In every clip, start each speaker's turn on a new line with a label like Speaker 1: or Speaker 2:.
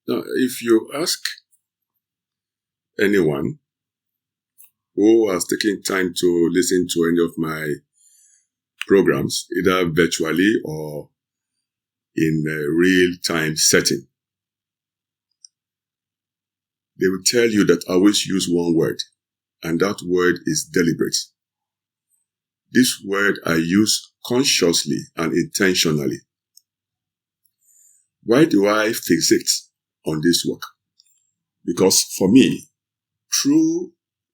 Speaker 1: Now, if you ask anyone who has taken time to listen to any of my programs, either virtually or in a real-time setting, they will tell you that I always use one word, and that word is deliberate. This word I use consciously and intentionally. Why do I fixate on this work? Because for me, true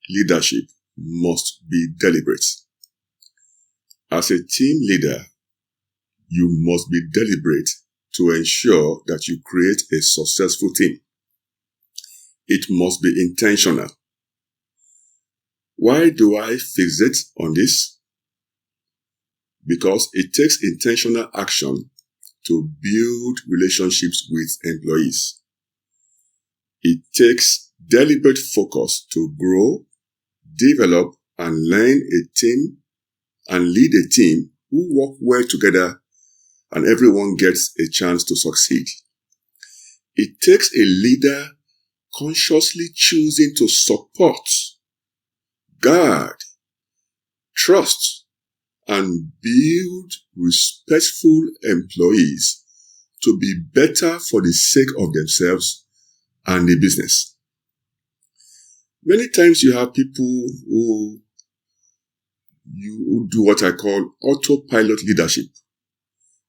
Speaker 1: leadership must be deliberate. As a team leader, you must be deliberate to ensure that you create a successful team. It must be intentional. Why do I fixate on this? Because it takes intentional action to build relationships with employees. It takes deliberate focus to grow, develop, and learn a team and lead a team who work well together and everyone gets a chance to succeed. It takes a leader consciously choosing to support, guard, trust, and build respectful employees to be better for the sake of themselves and the business. Many times you have people who do what I call autopilot leadership.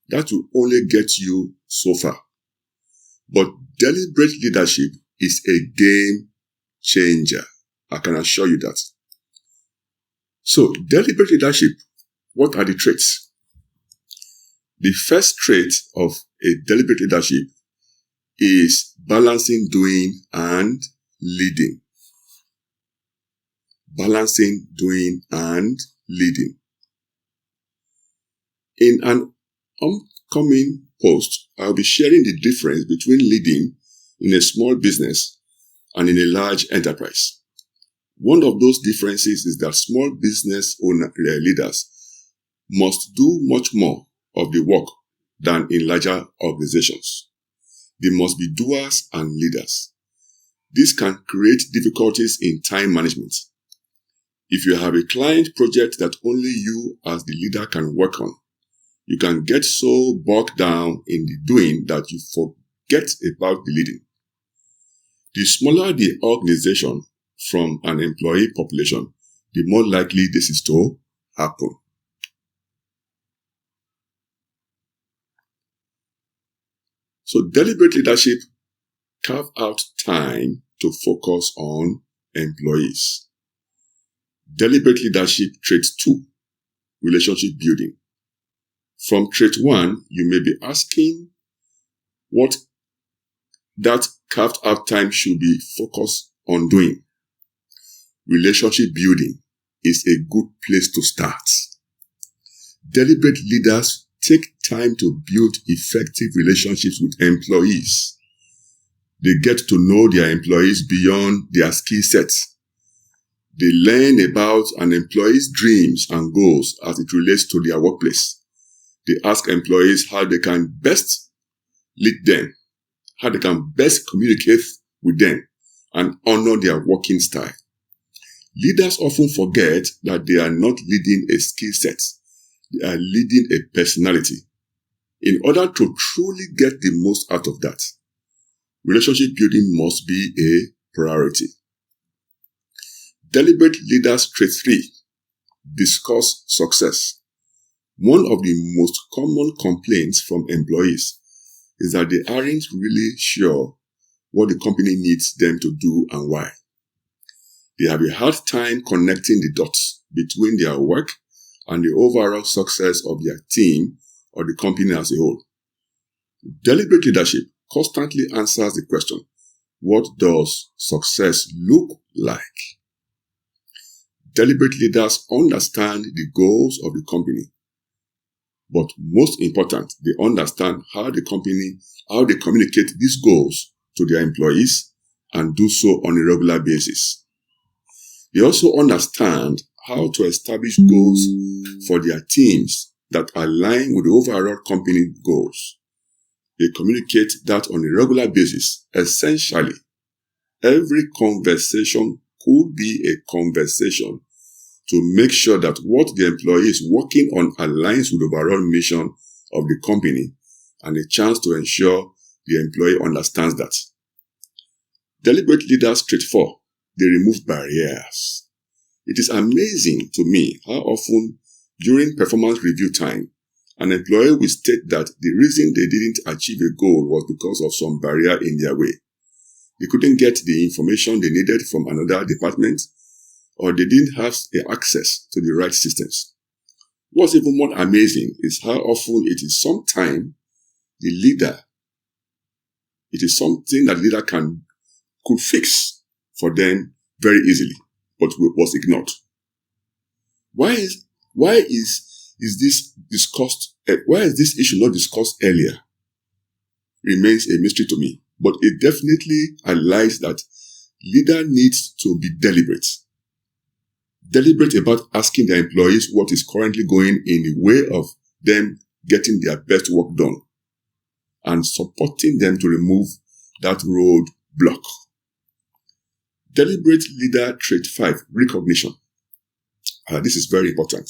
Speaker 1: That will only get you so far. But deliberate leadership is a game changer. I can assure you that. So, deliberate leadership, what are the traits? The first trait of a deliberate leadership is balancing doing and leading. Balancing doing and leading. In an upcoming post, I'll be sharing the difference between leading in a small business and in a large enterprise. One of those differences is that small business leaders must do much more of the work than in larger organizations. They must be doers and leaders. This can create difficulties in time management. If you have a client project that only you as the leader can work on, you can get so bogged down in the doing that you forget about the leading. The smaller the organization from an employee population, the more likely this is to happen. So deliberate leadership carve out time to focus on employees. Deliberate leadership trait 2, relationship building. From trait 1, you may be asking what that carved out time should be focused on doing. Relationship building is a good place to start. Deliberate leaders take time to build effective relationships with employees. They get to know their employees beyond their skill sets. They learn about an employee's dreams and goals as it relates to their workplace. They ask employees how they can best lead them, how they can best communicate with them, and honor their working style. Leaders often forget that they are not leading a skill set. They are leading a personality. In order to truly get the most out of that, relationship building must be a priority. Deliberate leaders trait 3, discuss success. One of the most common complaints from employees is that they aren't really sure what the company needs them to do and why. They have a hard time connecting the dots between their work and the overall success of their team or the company as a whole. Deliberate leadership constantly answers the question, what does success look like? Deliberate leaders understand the goals of the company. But most important, they understand how they communicate these goals to their employees and do so on a regular basis. They also understand how to establish goals for their teams that align with the overall company goals. They communicate that on a regular basis. Essentially, every conversation could be a conversation to make sure that what the employee is working on aligns with the overall mission of the company, and a chance to ensure the employee understands that. Deliberate leaders straight for, they remove barriers. It is amazing to me how often during performance review time, an employee will state that the reason they didn't achieve a goal was because of some barrier in their way. They couldn't get the information they needed from another department, or they didn't have access to the right systems. What's even more amazing is how often it is something that leader could fix for them very easily, but was ignored. Why is this discussed? Why is this issue not discussed earlier? Remains a mystery to me. But it definitely highlights that leader needs to be deliberate. Deliberate about asking their employees what is currently going in the way of them getting their best work done, and supporting them to remove that roadblock. Deliberate leader trait 5, recognition. This is very important.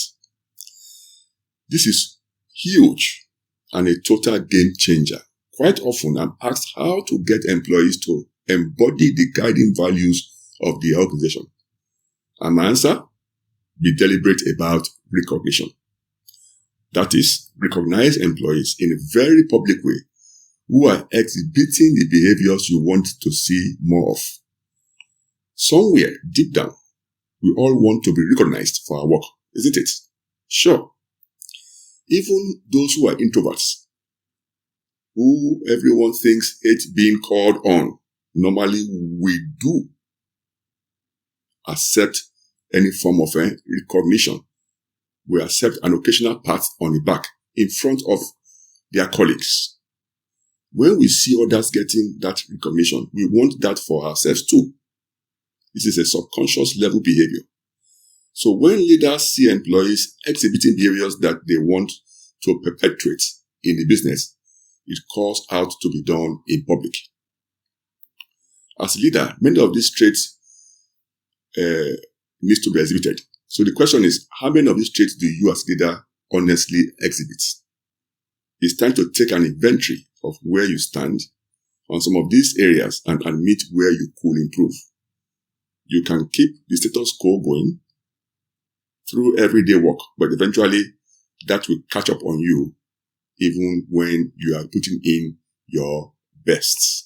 Speaker 1: This is huge and a total game changer. Quite often, I'm asked how to get employees to embody the guiding values of the organization. And my answer, be deliberate about recognition. That is, recognize employees in a very public way who are exhibiting the behaviors you want to see more of. Somewhere deep down, we all want to be recognized for our work, isn't it? Sure. Even those who are introverts, who everyone thinks hate being called on, normally we do accept any form of recognition. We accept an occasional pat on the back in front of their colleagues. When we see others getting that recognition, we want that for ourselves too. This is a subconscious level behavior. So when leaders see employees exhibiting behaviors that they want to perpetuate in the business, it calls out to be done in public. As a leader, many of these traits needs to be exhibited. So the question is, how many of these traits do you as leader honestly exhibit? It's time to take an inventory of where you stand on some of these areas and admit where you could improve. You can keep the status quo going through everyday work, but eventually that will catch up on you even when you are putting in your best.